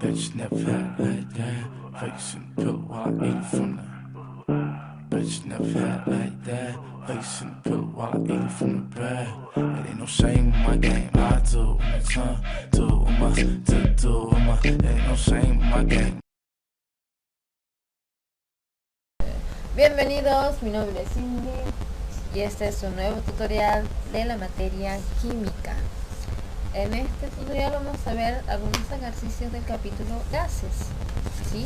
Bitch never had like that. Facing pill while eating from the. Bitch never had like that. Facing pill while eating from the bag. It ain't no shame in my game. I do it my tongue, do it with my, do it with my. It ain't no shame in my game. Bienvenidos, mi nombre es Cindy y este es un nuevo tutorial de la materia química. En este tutorial vamos a ver algunos ejercicios del capítulo gases, ¿sí?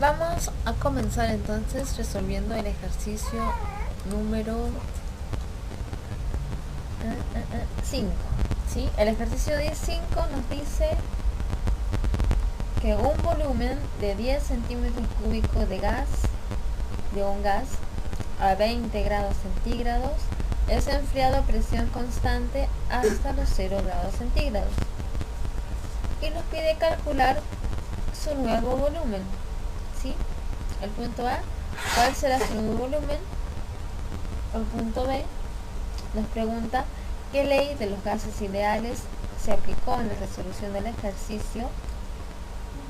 Vamos a comenzar entonces resolviendo el ejercicio número 5, ¿sí? El ejercicio 15 nos dice que un volumen de 10 centímetros cúbicos de un gas a 20 grados centígrados es enfriado a presión constante hasta los 0 grados centígrados y nos pide calcular su nuevo volumen, ¿sí? El punto A, ¿cuál será su nuevo volumen? El punto B nos pregunta qué ley de los gases ideales se aplicó en la resolución del ejercicio.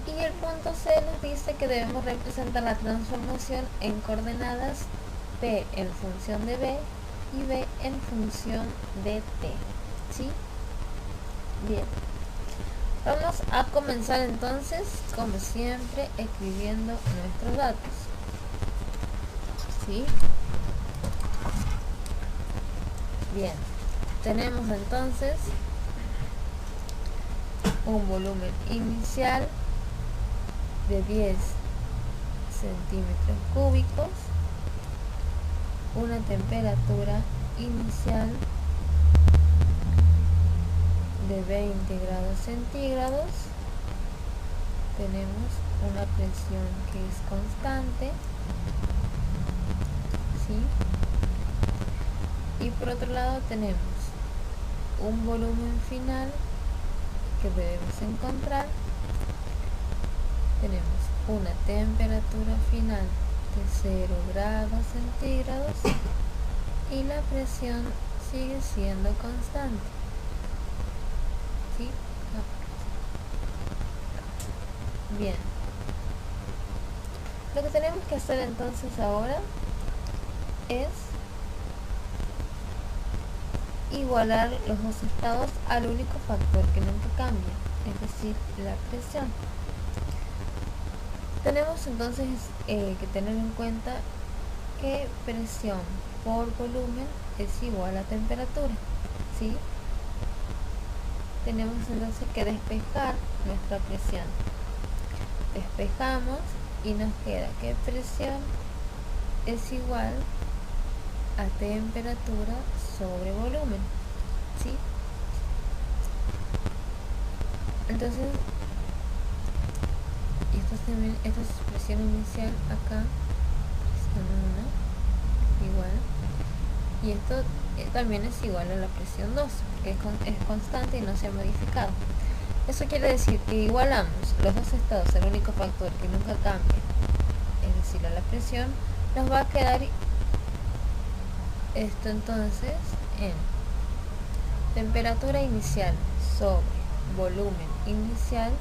Y el punto C nos dice que debemos representar la transformación en coordenadas P en función de B y B en función de T, ¿sí? Bien, vamos a comenzar entonces, como siempre, escribiendo nuestros datos, ¿sí? Bien, tenemos entonces un volumen inicial de 10 centímetros cúbicos, una temperatura inicial de 20 grados centígrados, tenemos una presión que es constante, ¿sí? Y por otro lado tenemos un volumen final que debemos encontrar. Tenemos una temperatura final de 0 grados centígrados y la presión sigue siendo constante, ¿sí? Bien, lo que tenemos que hacer entonces ahora es igualar los dos estados al único factor que nunca cambia, es decir, la presión. Tenemos entonces que tener en cuenta que presión por volumen es igual a temperatura, ¿sí? Tenemos entonces que despejar nuestra presión. Despejamos y nos queda que presión es igual a temperatura sobre volumen, ¿sí? Entonces, esta es presión inicial acá, presión 1 igual, y esto también es igual a la presión 2, que es constante y no se ha modificado. Eso quiere decir que igualamos los dos estados al único factor que nunca cambia, es decir, a la presión. Nos va a quedar esto entonces en temperatura inicial sobre volumen inicial,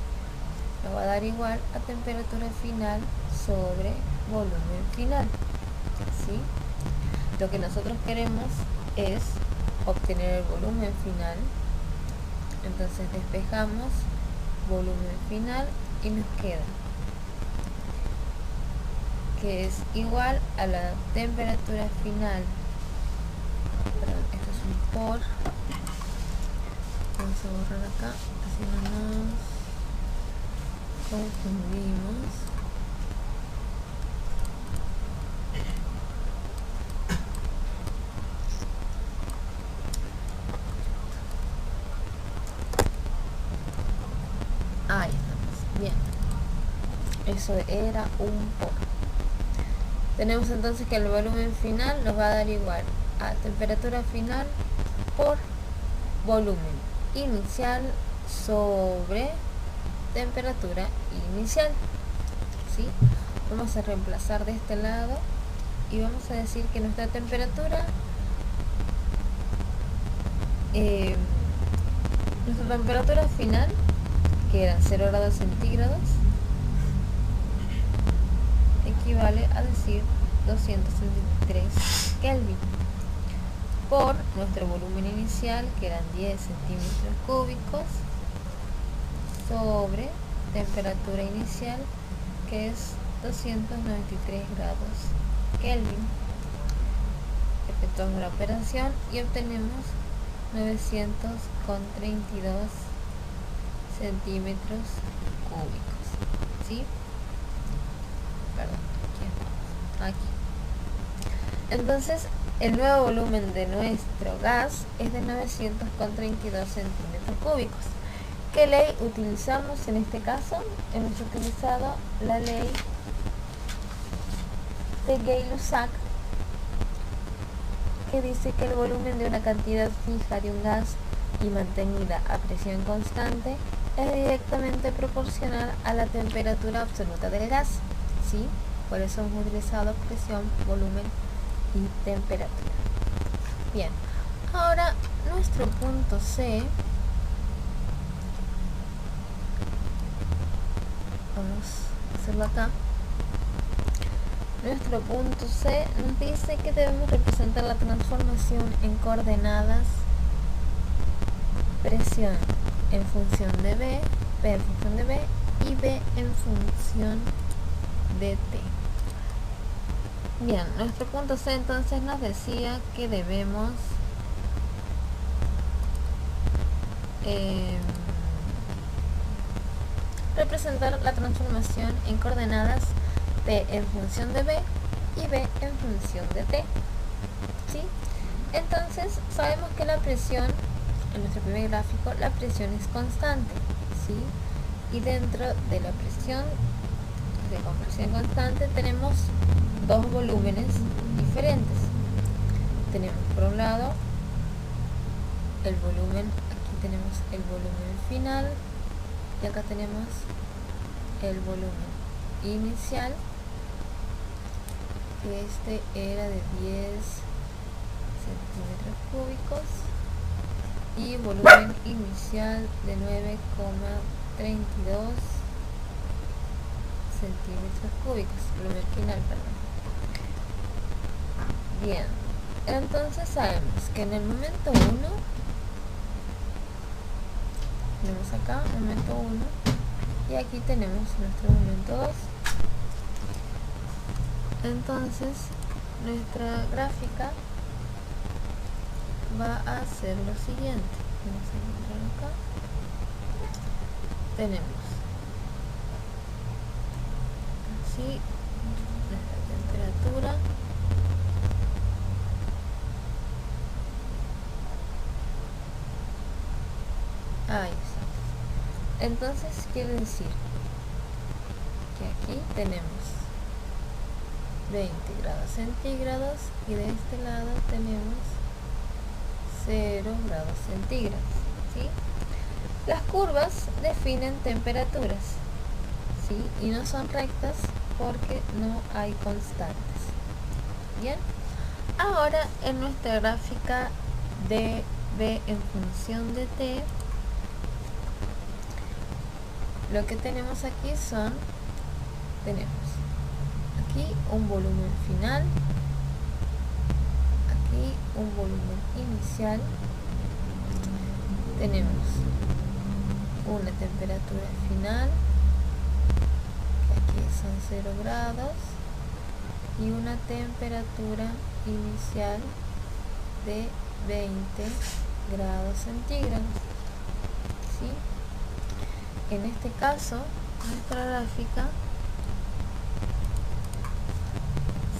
nos va a dar igual a temperatura final sobre volumen final, ¿sí? Lo que nosotros queremos es obtener el volumen final, entonces despejamos volumen final y nos queda que es igual a la temperatura final. Perdón, esto es un por, vamos a borrar acá, así no nos confundimos. Ahí estamos, bien. Eso era un por. Tenemos entonces que el volumen final nos va a dar igual a temperatura final por volumen inicial sobre temperatura inicial, ¿sí? Vamos a reemplazar de este lado y vamos a decir que nuestra temperatura nuestra temperatura final, que eran 0 grados centígrados, equivale a decir 263 Kelvin por nuestro volumen inicial, que eran 10 centímetros cúbicos, sobre temperatura inicial, que es 293 grados Kelvin. Efectuamos la operación y obtenemos 932 centímetros cúbicos, ¿sí? Perdón, aquí. Entonces, el nuevo volumen de nuestro gas es de 932 centímetros cúbicos. ¿Qué ley utilizamos en este caso? Hemos utilizado la ley de Gay-Lussac, que dice que el volumen de una cantidad fija de un gas y mantenida a presión constante es directamente proporcional a la temperatura absoluta del gas, ¿sí? Por eso hemos utilizado presión, volumen y temperatura. Bien, ahora nuestro punto C, vamos a hacerlo acá. Nuestro punto C nos dice que debemos representar la transformación en coordenadas presión en función de B, P en función de B y B en función de T. Bien, nuestro punto C entonces nos decía que debemos representar la transformación en coordenadas P en función de B y B en función de T, ¿sí? Entonces sabemos que la presión, en nuestro primer gráfico, la presión es constante, ¿sí? Y dentro de la presión de compresión constante tenemos dos volúmenes diferentes. Tenemos por un lado el volumen, aquí tenemos el volumen final y acá tenemos el volumen inicial, que este era de 10 centímetros cúbicos y volumen inicial de 9,32 centímetros cúbicos, volumen final, perdón. Bien, entonces sabemos que en el momento 1 tenemos acá momento 1 y aquí tenemos nuestro momento 2. Entonces nuestra gráfica va a ser lo siguiente. Vamos a encontrar acá. Tenemos así nuestra temperatura, ahí está. Entonces quiere decir que aquí tenemos 20 grados centígrados y de este lado tenemos 0 grados centígrados, ¿sí? Las curvas definen temperaturas, ¿sí? Y no son rectas porque no hay constantes. Bien, ahora en nuestra gráfica de B en función de T, lo que tenemos aquí tenemos aquí un volumen final, aquí un volumen inicial, tenemos una temperatura final, que aquí son 0 grados, y una temperatura inicial de 20 grados centígrados, ¿sí? En este caso, nuestra gráfica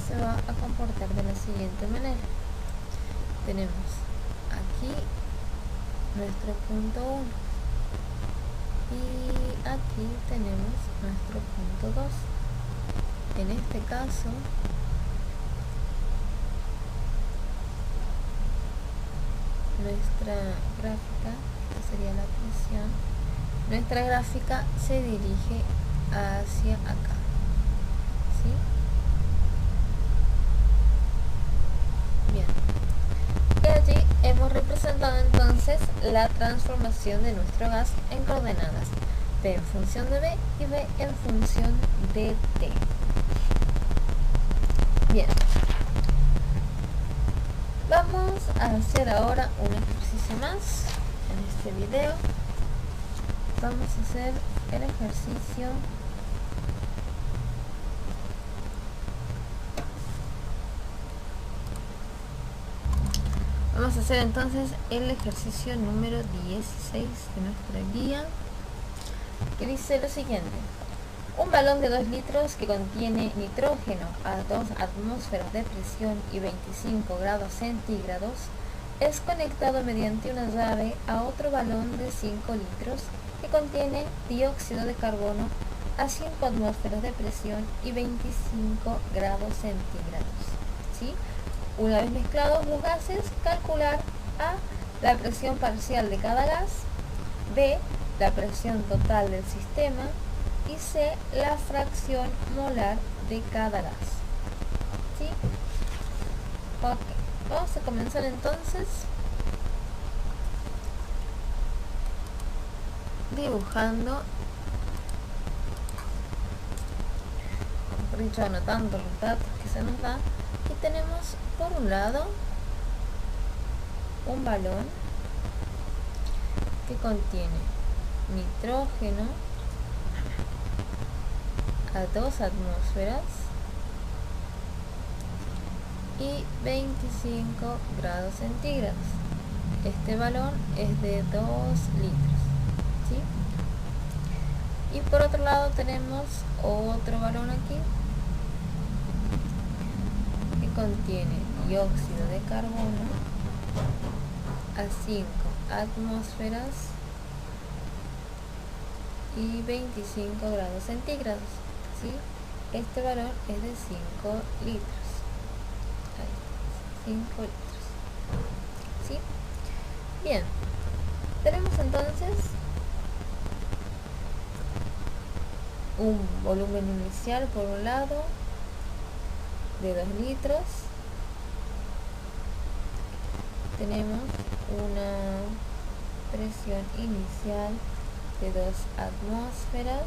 se va a comportar de la siguiente manera. Tenemos aquí nuestro punto 1 y aquí tenemos nuestro punto 2. En este caso, nuestra gráfica, esta sería la presión, nuestra gráfica se dirige hacia acá, ¿sí? Bien, y allí hemos representado entonces la transformación de nuestro gas en coordenadas P en función de B y B en función de T. Bien, vamos a hacer ahora un ejercicio más en este video. Vamos a hacer el ejercicio entonces el ejercicio número 16 de nuestra guía, que dice lo siguiente: un balón de 2 litros que contiene nitrógeno a 2 atmósferas de presión y 25 grados centígrados es conectado mediante una llave a otro balón de 5 litros que contiene dióxido de carbono a 5 atmósferas de presión y 25 grados centígrados. ¿Sí? Una vez mezclados los gases, calcular A, la presión parcial de cada gas, B, la presión total del sistema, y C, la fracción molar de cada gas. ¿Sí? Ok, vamos a comenzar entonces dibujando, mejor dicho, anotando los datos que se nos da. Y tenemos por un lado un balón que contiene nitrógeno a 2 atmósferas y 25 grados centígrados. Este balón es de 2 litros. ¿Sí? Y por otro lado tenemos otro balón aquí que contiene dióxido de carbono a 5 atmósferas y 25 grados centígrados. ¿Sí? Este balón es de 5 litros. Ahí, 5 litros. ¿Sí? Bien, tenemos entonces un volumen inicial por un lado de 2 litros. Tenemos una presión inicial de 2 atmósferas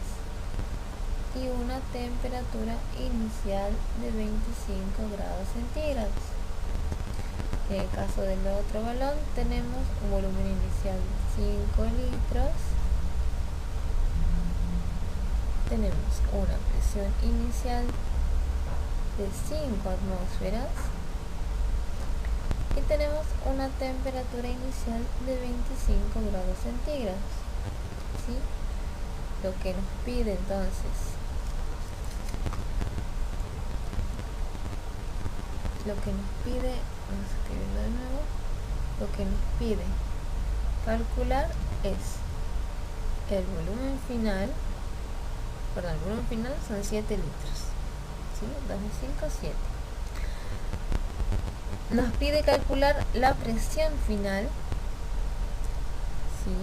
y una temperatura inicial de 25 grados centígrados. En el caso del otro balón tenemos un volumen inicial de 5 litros. Tenemos una presión inicial de 5 atmósferas y tenemos una temperatura inicial de 25 grados centígrados. ¿Sí? Lo que nos pide entonces, vamos a escribirlo de nuevo, lo que nos pide calcular es el volumen final. Perdón, el volumen final son 7 litros. ¿Sí? 2 y 5, 7. Nos pide calcular la presión final. ¿Sí?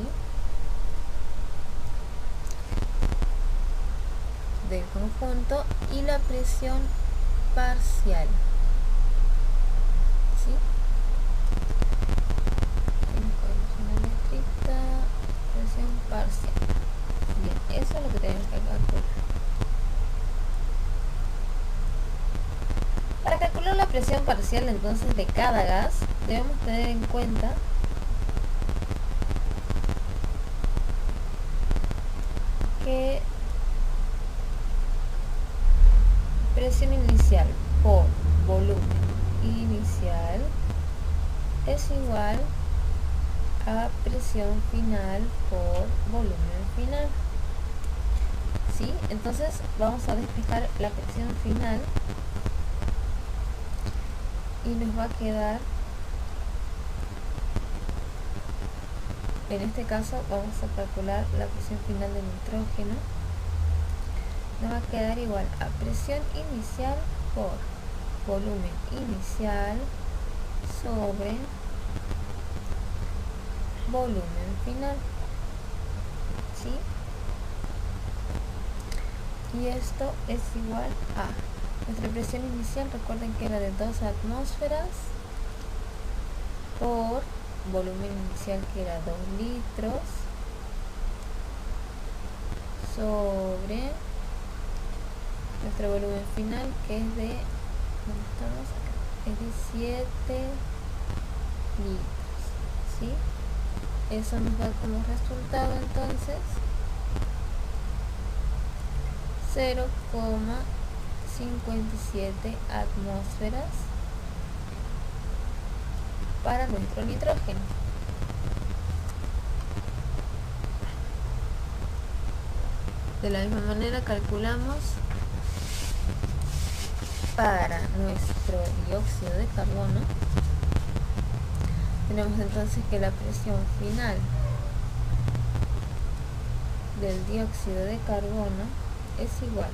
Del conjunto y la presión parcial. ¿Sí? Una letrita, presión parcial. Bien, eso es lo que tenemos que calcular. Para calcular la presión parcial entonces de cada gas, debemos tener en cuenta que presión inicial por volumen inicial es igual a presión final por volumen final. ¿Sí? Entonces vamos a despejar la presión final y nos va a quedar, en este caso vamos a calcular la presión final del nitrógeno. Nos va a quedar igual a presión inicial por volumen inicial sobre volumen final. ¿Sí? Y esto es igual a nuestra presión inicial, recuerden que era de 2 atmósferas por volumen inicial, que era 2 litros, sobre nuestro volumen final, que es de, ¿dónde estamos? Acá, es de 7 litros, ¿sí? Eso nos da como resultado entonces 0,57 atmósferas para nuestro nitrógeno. De la misma manera calculamos para nuestro dióxido de carbono. Tenemos entonces que la presión final del dióxido de carbono es igual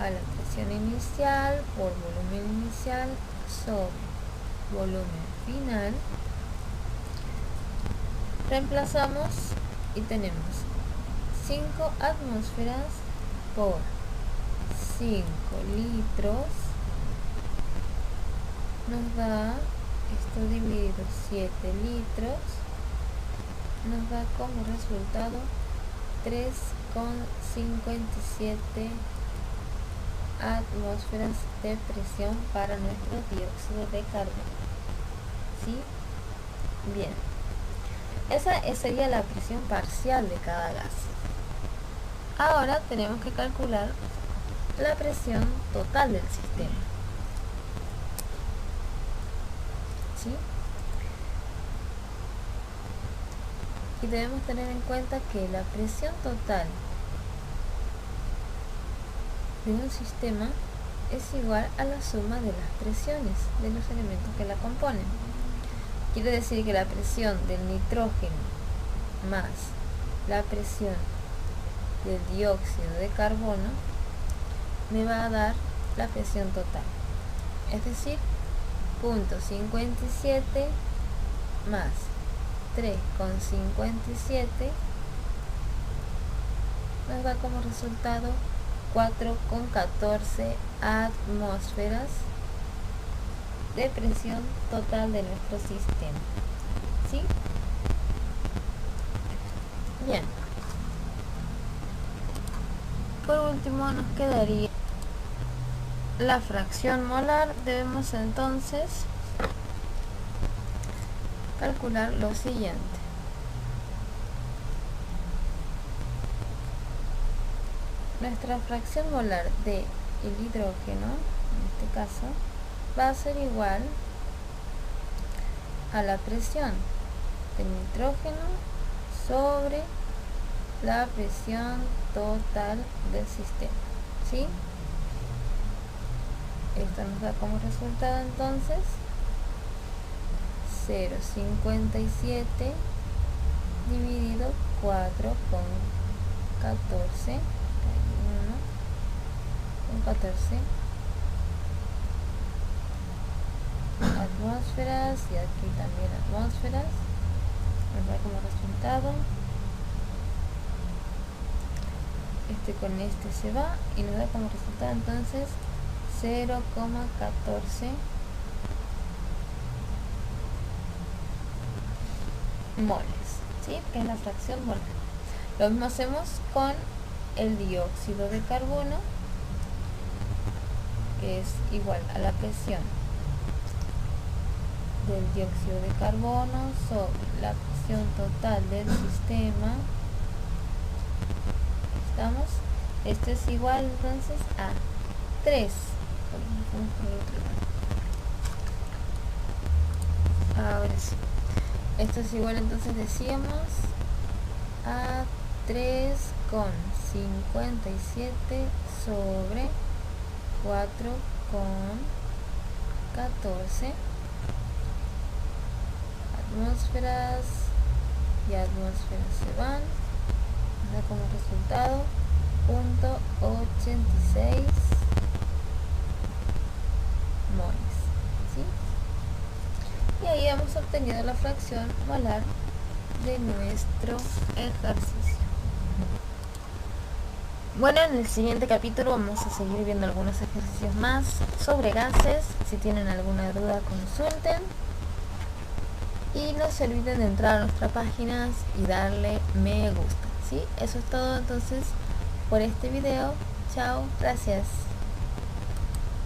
a la presión inicial por volumen inicial sobre volumen final. Reemplazamos y tenemos 5 atmósferas por 5 litros nos da, esto dividido 7 litros, nos da como resultado 3,57 atmósferas de presión para nuestro dióxido de carbono. ¿Sí? Bien. Esa sería la presión parcial de cada gas. Ahora tenemos que calcular la presión total del sistema. ¿Sí? Y debemos tener en cuenta que la presión total de un sistema es igual a la suma de las presiones de los elementos que la componen. Quiere decir que la presión del nitrógeno más la presión del dióxido de carbono me va a dar la presión total, es decir, 0,57 más 3,57 nos da como resultado 4,14 atmósferas de presión total de nuestro sistema. ¿Sí? Bien. Por último nos quedaría la fracción molar. Debemos entonces calcular lo siguiente. Nuestra fracción molar del hidrógeno, en este caso, va a ser igual a la presión del nitrógeno sobre la presión total del sistema. ¿Sí? Esto nos da como resultado entonces 0,57 dividido 4,14 atmósferas, y aquí también atmósferas, nos da como resultado, este con este se va y nos da como resultado entonces 0,14 moles, ¿sí? Que es la fracción molar. Lo mismo hacemos con el dióxido de carbono, que es igual a la presión del dióxido de carbono sobre la presión total del sistema. ¿Estamos? Esto es igual entonces a 3. Ahora sí. Esto es igual entonces, decíamos, a 3,57 sobre 4,14 atmósferas, y atmósferas se van, nos da como resultado 0,86 moles, ¿sí? Y ahí hemos obtenido la fracción molar de nuestro ejercicio. Bueno, en el siguiente capítulo vamos a seguir viendo algunos ejercicios más sobre gases. Si tienen alguna duda, consulten. Y no se olviden de entrar a nuestras páginas y darle me gusta. ¿sí? Eso es todo entonces por este video. Chao, gracias.